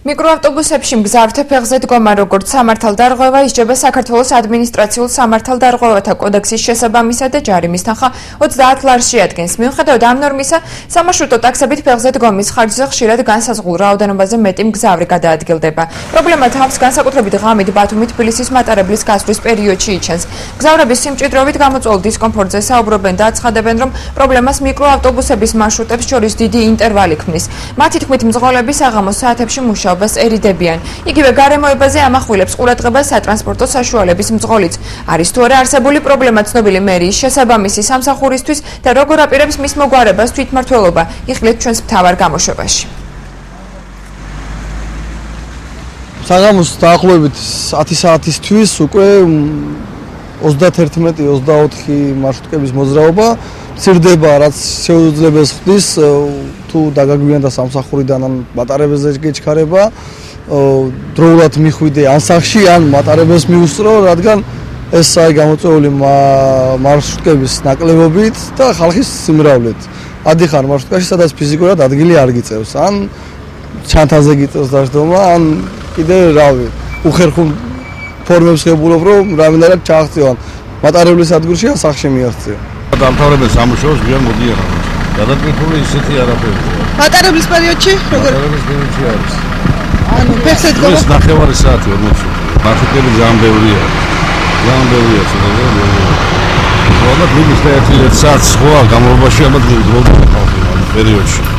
მიკროავტობუსებში მგზავრთა ფეხზე დგომა როგორც სამართალდარღვევა ისჯება საქართველოს ადმინისტრაციულ სამართალდარღვევათა კოდექსის შესაბამისად და ჯარიმის თანხა 30 ლარს შეადგენს. მიუხედავად ამ ნორმისა, სამარშრუტო ტაქსებით ფეხზე დგომის ხარჯზე ხშირად განსაზღვრულ რაოდენობაზე მეტი მგზავრი გადაადგილდება. პრობლემა თავს განსაკუთრებით ღამით ბათუმით თბილისის მატარებლის გასვლის პერიოდში იჩენს. მგზავრების სიმჭიდროვით გამოწვეულ დისკომფორტზე საუბრობენ და აცხადებენ, რომ პრობლემას მიკროავტობუსების მარშრუტებს შორის დიდი ინტერვალი ქმნის. მათი თქმით, მძღოლები საღამოს საათებში მუშაობას ერიდებიან. იგივე გარემოებაზე ამახვილებს ყურადღებას სატრანსპორტო საშუალების მძღოლიც. არის თუ არა არსებული პრობლემა ცნობილი მერიის შესაბამისი სამსახურისთვის და როგორ აპირებს მის მოგვარებას თვითმმართველობა, იხილეთ ჩვენს მთავარ გამოშვებაში. საღამოს დაახლოებით 10 საათისთვის უკვე 31-24 მარშრუტების მოძრაობა მცირდება, რაც შეუძლებს ხდის თუ დაგაგვიანდა სამსახურიდან ან მატარებელზე გეჩქარება, დროულად მიხვიდე ან სახში, ან მატარებელს მიუსწრო, რადგან ეს გამოწვეული მარშრუტების ნაკლებობით და ხალხის სიმრავლით. ადიხარ მარშრუტკაში, სადაც ფიზიკურად ადგილი არ გიწევს, ან ჩანთაზე გიწევს დაშდომა, ან კიდე რავი, უხერხულ ფორმებს ღებულობ, რომ რამდენად ჩააღწევან მატარებლის ადგილში ან სახში მიაღწევ. დამთავრებელ სამუშაოს გვიან მოდიან. გადატვირთული ისეთი არაფერია. მატარებლის პერიოდში როგორ? მატარებლის პერიოდში არის. ანუ ფეხზე დგომა. ეს ნახევარი საათი 40. მარშრუტები ძალიან ბევრია. ძალიან ბევრია ცოტა. უბრალოდ მიდიხარ 1 საათს ხო გამოვაში ალბათ მიდროდი ხალხი ამ პერიოდში.